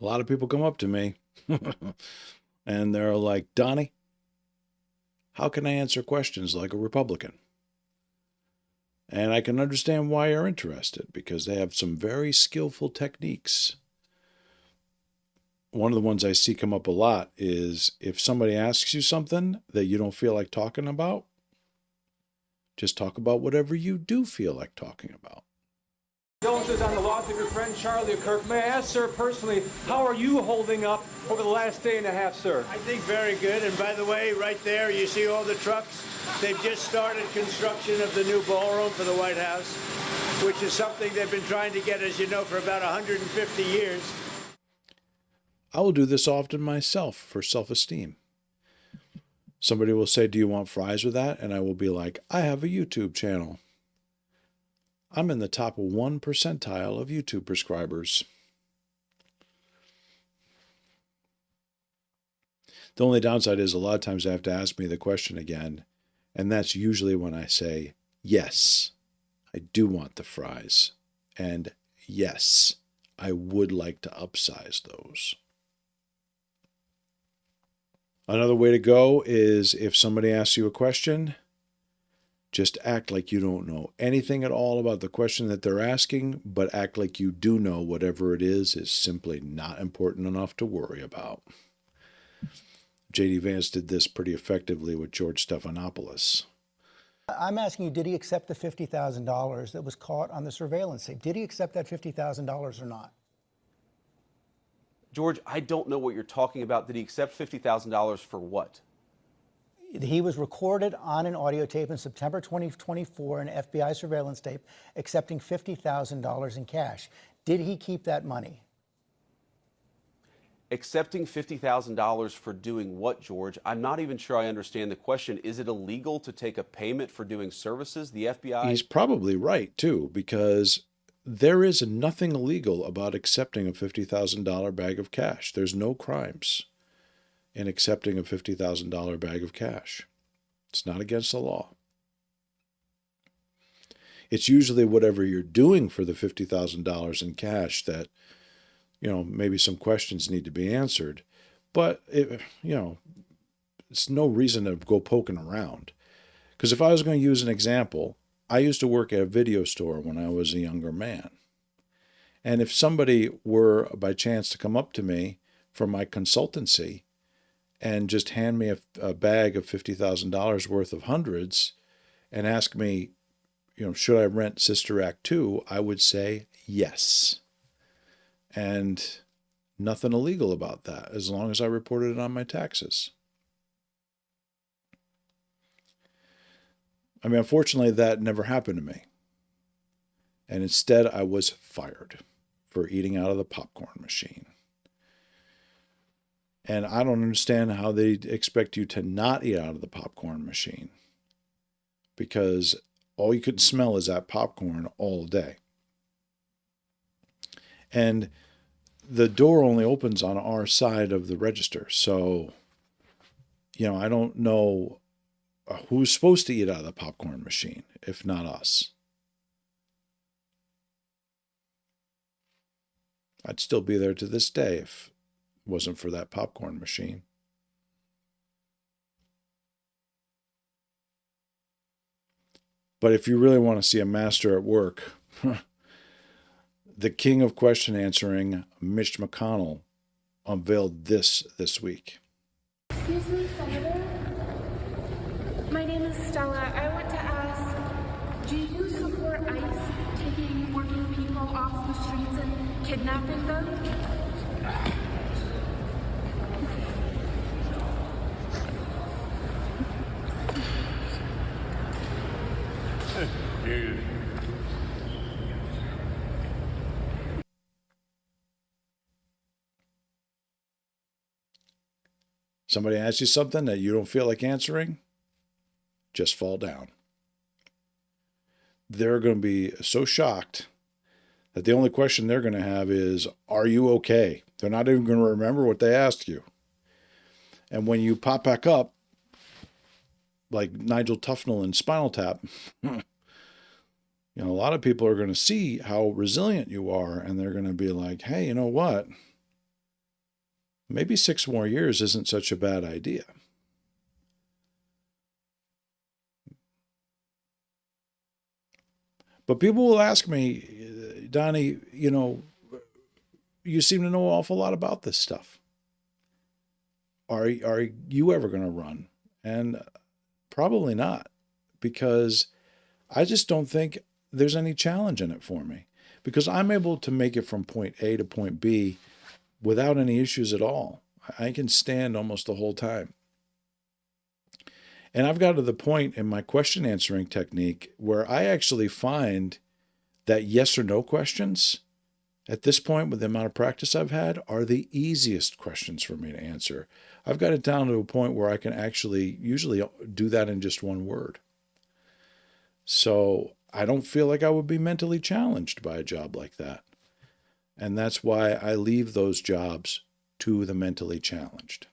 A lot of people come up to me and they're like, Donnie, how can I answer questions like a Republican? And I can understand why you're interested, because they have some very skillful techniques. One of the ones I see come up a lot is if somebody asks you something that you don't feel like talking about, just talk about whatever you do feel like talking about. Condolences on the loss of your friend Charlie Kirk. May I ask, sir, personally, how are you holding up over the last day and a half, sir? I think very good. And by the way, right there, you see all the trucks? They've just started construction of the new ballroom for the White House, which is something they've been trying to get, as you know, for about 150 years. I will do this often myself for self-esteem. Somebody will say, do you want fries with that? And I will be like, I have a YouTube channel. I'm in the top 1 percentile of YouTube prescribers. The only downside is a lot of times I have to ask me the question again, and that's usually when I say, yes, I do want the fries, and yes, I would like to upsize those. Another way to go is if somebody asks you a question, just act like you don't know anything at all about the question that they're asking, but act like you do know whatever it is simply not important enough to worry about. J.D. Vance did this pretty effectively with George Stephanopoulos. I'm asking you, did he accept the $50,000 that was caught on the surveillance tape? Did he accept that $50,000 or not? George, I don't know what you're talking about. Did he accept $50,000 for what? He was recorded on an audio tape in September 2024, an FBI surveillance tape, accepting $50,000 in cash. Did he keep that money? Accepting $50,000 for doing what, George? I'm not even sure I understand the question. Is it illegal to take a payment for doing services? The FBI... He's probably right, too, because there is nothing illegal about accepting a $50,000 bag of cash. There's no crimes in accepting a $50,000 bag of cash. It's not against the law. It's usually whatever you're doing for the $50,000 in cash that, maybe some questions need to be answered. But, it's no reason to go poking around. Because if I was going to use an example, I used to work at a video store when I was a younger man. And if somebody were by chance to come up to me for my consultancy and just hand me a bag of $50,000 worth of hundreds and ask me, should I rent Sister Act 2? I would say yes. And nothing illegal about that, as long as I reported it on my taxes. I mean, unfortunately, that never happened to me. And instead, I was fired for eating out of the popcorn machine. And I don't understand how they expect you to not eat out of the popcorn machine, because all you could smell is that popcorn all day. And the door only opens on our side of the register. So, I don't know who's supposed to eat out of the popcorn machine, if not us. I'd still be there to this day if it wasn't for that popcorn machine. But if you really want to see a master at work, the king of question answering, Mitch McConnell, unveiled this week. Excuse me, Senator? My name is Stella. I want to ask, do you support ICE taking working people off the streets and kidnapping them? Somebody asks you something that you don't feel like answering, just fall down. They're going to be so shocked that the only question they're going to have is, are you okay? They're not even going to remember what they asked you. And when you pop back up, like Nigel Tufnell in Spinal Tap, a lot of people are going to see how resilient you are, and they're going to be like, hey, you know what? maybe 6 more years isn't such a bad idea. But people will ask me, Donnie, you seem to know an awful lot about this stuff. Are you ever going to run? And probably not, because I just don't think there's any challenge in it for me, because I'm able to make it from point A to point B without any issues at all. I can stand almost the whole time. And I've got to the point in my question answering technique where I actually find that yes or no questions at this point, with the amount of practice I've had, are the easiest questions for me to answer. I've got it down to a point where I can actually usually do that in just one word. So I don't feel like I would be mentally challenged by a job like that. And that's why I leave those jobs to the mentally challenged.